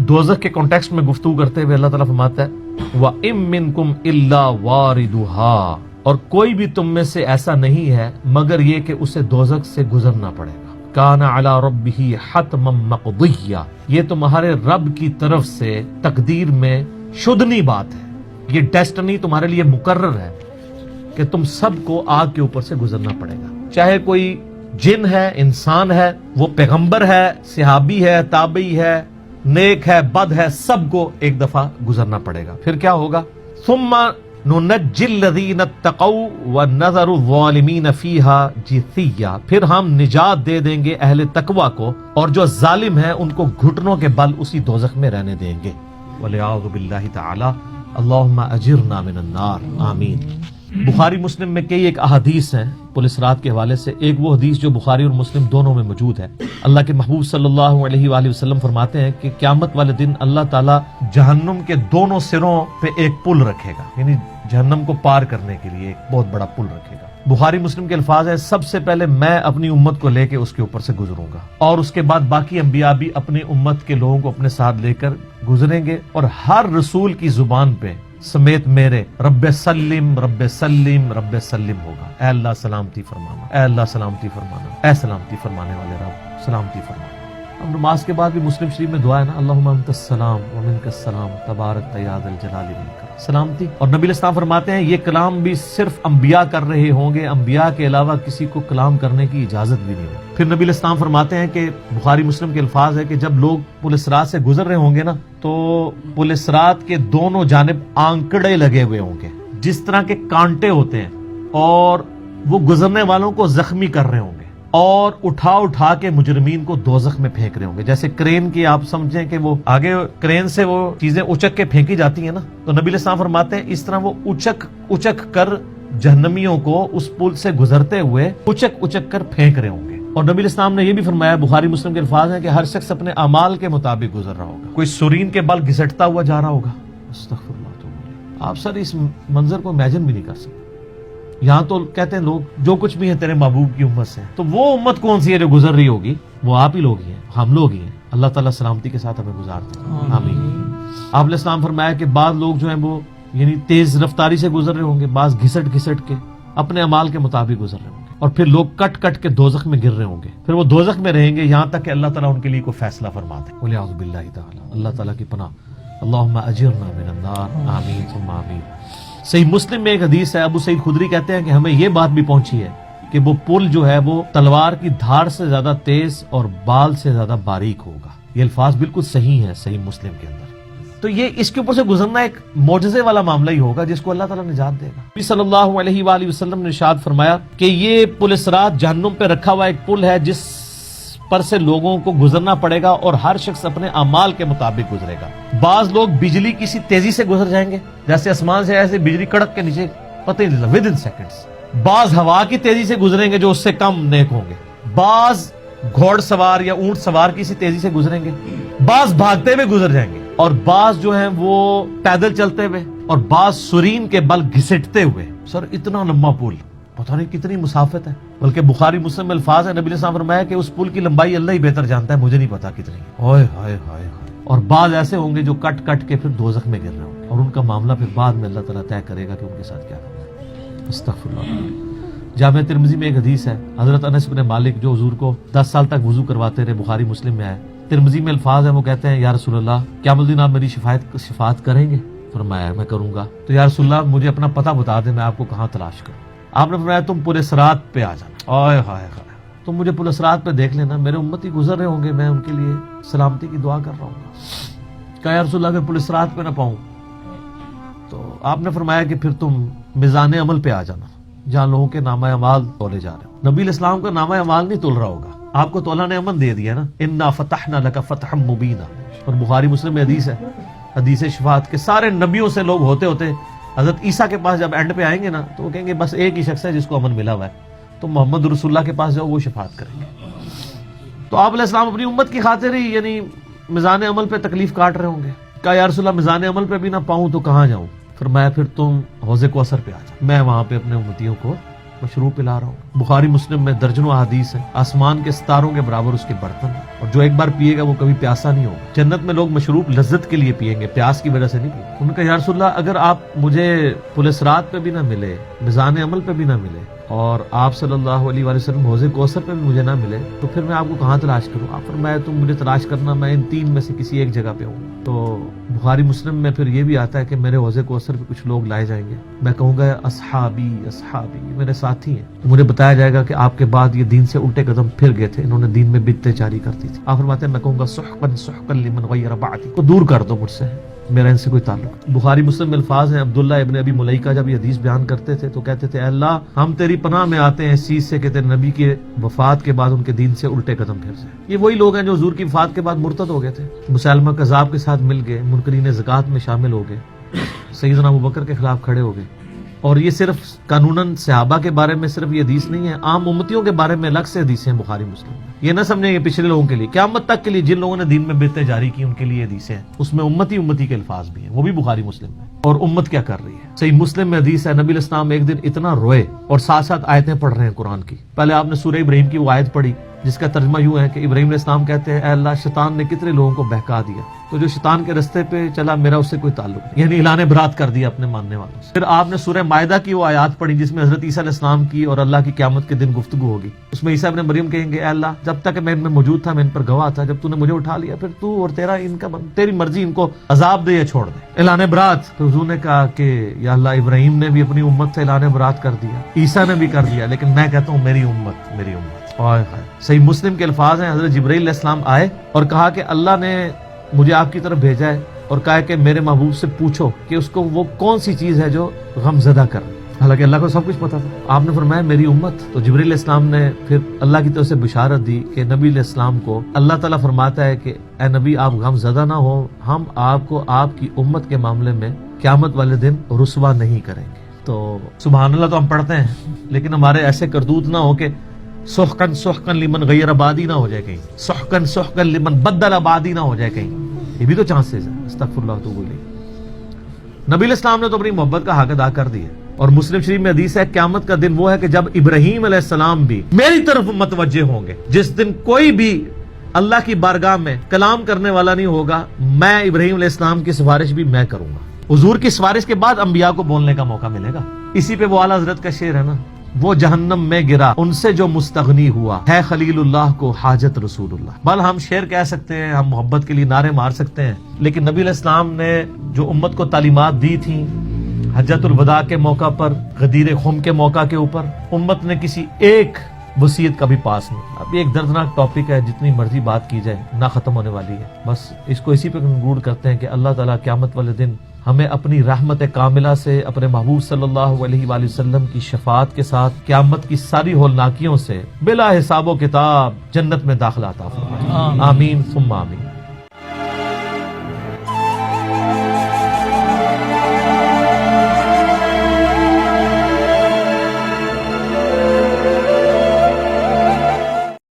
दोज़ख के कॉन्टेक्स्ट में गुफ्तगू करते हुए अल्लाह ताला फरमाता है व इम मिनकुम इल्ला वारिदुहा, और कोई भी तुम में से ऐसा नहीं है मगर ये कि उसे दोज़ख से गुजरना पड़ेगा। काना अला रब्बिही हतमम मक़दिय्या, ये तुम्हारे रब की तरफ से तकदीर में शुदनी बात है, ये डेस्टिनी तुम्हारे लिए मुकर्रर है कि तुम सबको आग के ऊपर से गुजरना पड़ेगा। चाहे कोई जिन है, इंसान है, वो पैगंबर है, सहाबी है, ताबई है, नेक है, बद है, सबको एक दफा गुजरना पड़ेगा। फिर क्या होगा? सुम्मा नुनज्जिल लज़ीना तक़ौ व नज़रु ज़ालिमीन फ़ीहा जिसिया, फिर हम निजात दे देंगे अहले तकवा को और जो जालिम है उनको घुटनों के बल उसी दोज़ख में रहने देंगे। वलियाउज़ु बिल्लाहि तआला, अल्लाहुम्मा अजिरना मिनन नार, आमीन। बुखारी मुस्लिम में कई एक अहादीस हैं पुलिस रात के हवाले से। एक वो हदीस जो बुखारी और मुस्लिम दोनों में मौजूद है। अल्लाह के महबूब सल्लल्लाहु अलैहि वसल्लम फरमाते हैं कि क़यामत वाले दिन अल्लाह ताला जहन्नुम के दोनों सिरों पे एक पुल रखेगा, यानी जहन्नम को पार करने के लिए एक बहुत बड़ा पुल रखेगा। बुखारी मुस्लिम के अल्फाज है, सबसे पहले मैं अपनी उम्मत को लेके उसके ऊपर से गुजरूंगा और उसके बाद बाकी अंबिया भी अपनी उम्मत के लोगों को अपने साथ लेकर गुजरेंगे और हर रसूल की जुबान पे समेत मेरे रब्बे सल्लिम रब्बे सल्लिम रब्बे सल्लिम होगा। ऐ अल्लाह सलामती फरमाना, ऐ अल्लाह सलामती फरमाना, ऐ सलामती फरमाने वाले रब सलामती फरमाना। अब नमाज के बाद भी मुस्लिम शरीफ में दुआ है ना, अल्लाहुम्मा अंतस सलाम व मिनकस सलाम तबारक या ज़ल जलाली वल इकराम, सलामती। और नबी इस्लाम फरमाते हैं ये कलाम भी सिर्फ अंबिया कर रहे होंगे, अंबिया के अलावा किसी को कलाम करने की इजाजत भी नहीं होगी। फिर नबी इस्लाम फरमाते हैं कि बुखारी मुस्लिम के अल्फाज है कि जब लोग पुलिस रात से गुजर रहे होंगे ना, तो पुलिस रात के दोनों जानिब आंकड़े लगे हुए होंगे जिस तरह के कांटे होते हैं, और वो गुजरने वालों को जख्मी कर रहे होंगे और उठा उठा के मुजरिमीन को दोज़ख में फेंक रहे होंगे। जैसे क्रेन की आप समझें कि वो आगे क्रेन से वो चीजें उचक के फेंकी जाती है ना, तो नबी इस्लाम फरमाते हैं इस तरह वो उचक उचक कर जहन्नमियों को उस पुल से गुजरते हुए उचक उचक कर फेंक रहे होंगे। और नबी इस्लाम ने यह भी फरमाया, बुखारी मुस्लिम के अल्फाज हैं कि हर शख्स अपने अमाल के मुताबिक गुजर रहा होगा। कोई सुरीन के बल घिसटता हुआ जा रहा होगा, अस्तगफिरुल्लाह। आप सर इस मंजर को इमेजिन भी नहीं कर सकते। यहाँ तो कहते हैं लोग जो कुछ भी है तेरे महबूब की उम्मत से, तो वो उम्मत कौन सी है जो गुजर रही होगी? वो आप ही लोग ही हैं, हम लोग ही हैं। अल्लाह ताला सलामती के साथ हमें गुजारते हैं, आमीन। आपने इस्लाम फरमाया कि बाद लोग जो हैं वो यानी तेज रफ्तारी से गुजर रहे होंगे, बाज घिसट घिसट के अपने अमाल के मुताबिक गुजर रहे होंगे, और फिर लोग कट कट के दोज़ख में गिर रहे होंगे। फिर वो दोज़ख में रहेंगे यहाँ तक कि अल्लाह ताला उनके लिए कोई फैसला फरमा दे। वलियाउज़ु बिल्लाहि ताला, अल्लाह ताला की पनाह, अल्लाहुम्मा अजिरना मिनन नार, आमीन सुम्मा आमीन। सही मुस्लिम में एक हदीस है, अबू सईद खुदरी कहते हैं कि हमें यह बात भी पहुंची है कि वो पुल जो है वो तलवार की धार से ज्यादा तेज और बाल से ज्यादा बारीक होगा। ये अल्फाज बिल्कुल सही है सही मुस्लिम के अंदर। तो ये इसके ऊपर से गुजरना एक मौजज़े वाला मामला ही होगा जिसको अल्लाह ताला निजात देगा। नबी सल्लल्लाहु अलैहि वसल्लम ने इरशाद फरमाया कि ये पुलिस रात जहन्नुम पे रखा हुआ एक पुल है जिस पर से लोगों को गुजरना पड़ेगा और हर शख्स अपने अमाल के मुताबिक गुजरेगा। बाज लोग बिजली की सी तेजी से गुजर जाएंगे, जैसे आसमान से ऐसे बिजली कड़क के नीचे, पता ही नहीं चलता, विद इन सेकंड्स। बाज हवा की तेजी से गुजरेंगे जो उससे कम नेक होंगे। बाज घोड़ सवार या ऊंट सवार की सी तेजी से गुजरेंगे, बाज भागते हुए गुजर जाएंगे, और बाज जो है वो पैदल चलते हुए, और बाज सुरीन के बल घिसटते हुए। सर इतना लंबा पुल, पता नहीं कितनी मुसाफत है। बल्कि बुखारी मुस्लिम में अल्फाज है, नबी ने फरमाया कि उस पुल की लंबाई अल्लाह ही बेहतर जानता है, मुझे नहीं पता कितनी। ओए हाय हाय। और बाज ऐसे होंगे जो कट कट के फिर दोज़ख में गिर रहे होंगे, और उनका मामला फिर बाद में अल्लाह ताला तय करेगा कि उनके साथ क्या करना है। अस्तगफिरुल्लाह। जामे तिरमिज़ी में एक हदीस है, हजरत अनस बिन मालिक जो हुजूर को 10 साल तक वुजू करवाते रहे, बुखारी मुस्लिम में है। तिरमिज़ी में अल्फाज है, वो कहते हैं या रसूलल्लाह क़यामत दिन आप मेरी शिफात करेंगे? फरमाया मैं करूंगा। तो या रसूलल्लाह मुझे अपना पता बता दे, मैं आपको कहाँ तलाश करूं? आपने फरमाया तुम पुलिस रात पे आ जाना। ओए हाय हाय, तुम मुझे पुलिस रात पे देख लेना, मेरे उम्मती गुजर रहे होंगे, मैं उनके लिए सलामती की दुआ कर रहा हूँ। कहा या रसूलल्लाह अगर पुलिस रात पे ना पाऊं, तो आपने फरमाया कि फिर तुम मिजान अमल पे आ जाना, जहाँ लोगों के नामा अमाल तोले जा रहे हो। नबी इस्लाम का नामा अमाल नहीं तोल रहा होगा, आपको तो अल्लाह ने अमन दे दिया ना, इन्ना फतहना लका फतहम मुबीना। और बुखारी मुस्लिम में हदीस है, हदीस शफात के सारे नबियों से लोग होते होते हजरत ईसा के पास जब एंड पे आएंगे ना, तो वो कहेंगे बस एक ही शख्स है जिसको अमन मिला हुआ है, तो मोहम्मद रसूलुल्लाह के पास जाओ, वो शफात करेंगे। तो आप अलैहिस्सलाम अपनी उम्मत की खातिर ही यानी मिजान अमल पे तकलीफ काट रहे होंगे। कहा या रसूलल्लाह मिजान अमल पे भी ना पाऊं तो कहाँ जाऊं? फरमाया फिर तुम हौज़े कौसर पे आ जाओ, मैं वहां पे अपने उम्मतियों को मशरूब पिला रहा हूँ। बुखारी मुस्लिम में दर्जनों हदीस है, आसमान के सितारों के बराबर उसके बर्तन है। اور جو ایک بار پیے گا وہ کبھی پیاسا نہیں ہوگا. جنت میں لوگ مشروب لذت کے لیے پیئیں گے, پیاس کی وجہ سے نہیں پیئیں گے. ان کا یا رسول اللہ اگر آپ مجھے پل صراط پہ بھی نہ ملے, میزان عمل پہ بھی نہ ملے, اور آپ صلی اللہ علیہ وآلہ وسلم حوض کوثر پہ بھی مجھے نہ ملے, تو پھر میں آپ کو کہاں تلاش کروں؟ آپ فرمایا تم مجھے تلاش کرنا, میں ان تین میں سے کسی ایک جگہ پہ ہوں. تو بخاری مسلم میں پھر یہ بھی آتا ہے کہ میرے حوض کوثر پہ کچھ لوگ لائے جائیں گے, میں کہوں گا اصحابی اصحابی, میرے ساتھی ہیں. تو مجھے بتایا جائے گا کہ آپ کے بعد یہ دین سے الٹے قدم پھر گئے تھے, انہوں نے دین میں بدعتیں جاری کر دی تھی. آپ فرماتے ہیں میں کہوں گا سحقا سحقا لمن غیر بعدی, کو دور کر دو مجھ سے, میرا ان سے کوئی تعلق. بخاری مسلم میں الفاظ ہیں, عبداللہ ابن ابی ملیکہ جب یہ حدیث بیان کرتے تھے تو کہتے تھے اے اللہ ہم تیری پناہ میں آتے ہیں اس چیز سے کہ تیرے نبی کے وفات کے بعد ان کے دین سے الٹے قدم پھر جائیں. یہ وہی لوگ ہیں جو حضور کی وفات کے بعد مرتد ہو گئے تھے, مسلمہ کذاب کے ساتھ مل گئے, منکرین زکوٰۃ میں شامل ہو گئے, سیدنا ابوبکر کے خلاف کھڑے ہو گئے. اور یہ صرف قانوناً صحابہ کے بارے میں صرف یہ حدیث نہیں ہے, عام امتیوں کے بارے میں الگ سے حدیثیں ہیں بخاری مسلم میں. یہ نہ سمجھیں کہ پچھلے لوگوں کے لیے, قیامت تک کے لیے جن لوگوں نے دین میں بدعتیں جاری کی ان کے لیے حدیثیں ہیں, اس میں امتی کے الفاظ بھی ہیں, وہ بھی بخاری مسلم میں. اور امت کیا کر رہی ہے؟ صحیح مسلم میں حدیث ہے, نبی علیہ السلام ایک دن اتنا روئے اور ساتھ ساتھ آیتیں پڑھ رہے ہیں قرآن کی. پہلے آپ نے سورہ ابراہیم کی وہ آیت پڑھی جس کا ترجمہ یوں ہے کہ ابراہیم علیہ السلام کہتے ہیں اے اللہ شیطان نے کتنے لوگوں کو بہکا دیا, تو جو شیطان کے رستے پہ چلا میرا اس سے کوئی تعلق نہیں, یعنی اعلان برات کر دیا اپنے ماننے والوں سے. پھر آپ نے سورہ مائدہ کی وہ آیات پڑھی جس میں حضرت عیسیٰ علیہ السلام کی اور اللہ کی قیامت کے دن گفتگو ہوگی. اس میں عیسیٰ ابن مریم کہیں گے اے اللہ جب تک میں ان میں موجود تھا میں ان پر گواہ تھا, جب تو نے مجھے اٹھا لیا پھر تو اور تیرا ان کا تیری مرضی, ان کو عذاب دے یا چھوڑ دے. اعلان برات, تو حضور نے کہا کہ یا اللہ ابراہیم نے بھی اپنی امت سے اعلان برات کر دیا, عیسیٰ نے بھی کر دیا, لیکن میں کہتا ہوں میری امت میری امت. صحیح مسلم کے الفاظ ہیں, حضرت جبرائیل علیہ السلام آئے اور کہا کہ اللہ نے مجھے آپ کی طرف بھیجا ہے, اور کہا کہ میرے محبوب سے پوچھو کہ اس کو وہ کون سی چیز ہے جو غم زدہ کر رہی. حالانکہ اللہ کو سب کچھ پتا تھا. آپ نے فرمایا میری امت. تو جبرائیل علیہ السلام نے پھر اللہ کی طرف سے بشارت دی کہ نبی علیہ السلام کو اللہ تعالیٰ فرماتا ہے کہ اے نبی آپ غم زدہ نہ ہو, ہم آپ کو آپ کی امت کے معاملے میں قیامت والے دن رسوا نہیں کریں گے. تو سبحان اللہ تو ہم پڑھتے ہیں, لیکن ہمارے ایسے کردوت نہ ہو کہ سحقن سحقن لمن غیر آبادی نہ ہو جائے کہیں, سحقن سحقن لمن بدل آبادی نہ ہو جائے کہیں. یہ بھی تو چانسز ہے. استغفر اللہ تو بولی. نبی علیہ السلام نے تو اپنی محبت کا حق ادا کر دیا. اور مسلم شریف میں حدیث ہے قیامت کا دن وہ ہے کہ جب ابراہیم علیہ السلام بھی میری طرف متوجہ ہوں گے, جس دن کوئی بھی اللہ کی بارگاہ میں کلام کرنے والا نہیں ہوگا, میں ابراہیم علیہ السلام کی سفارش بھی میں کروں گا. حضور کی سفارش کے بعد انبیاء کو بولنے کا موقع ملے گا. اسی پہ وہ اعلیٰ حضرت کا شعر ہے نا, وہ جہنم میں گرا ان سے جو مستغنی ہوا, ہے خلیل اللہ کو حاجت رسول اللہ. بل ہم شعر کہہ سکتے ہیں, ہم محبت کے لیے نعرے مار سکتے ہیں, لیکن نبی علیہ السلام نے جو امت کو تعلیمات دی تھیں حجۃ الوداع کے موقع پر, غدیر خم کے موقع کے اوپر, امت نے کسی ایک وصیت کا بھی پاس نہیں. اب ایک دردناک ٹاپک ہے, جتنی مرضی بات کی جائے نہ ختم ہونے والی ہے. بس اس کو اسی پہ کنکلوڈ کرتے ہیں کہ اللہ تعالیٰ قیامت والے دن ہمیں اپنی رحمت کاملہ سے اپنے محبوب صلی اللہ علیہ وآلہ وسلم کی شفاعت کے ساتھ قیامت کی ساری ہولناکیوں سے بلا حساب و کتاب جنت میں داخلہ عطا فرمائے. آمین ثم آمین.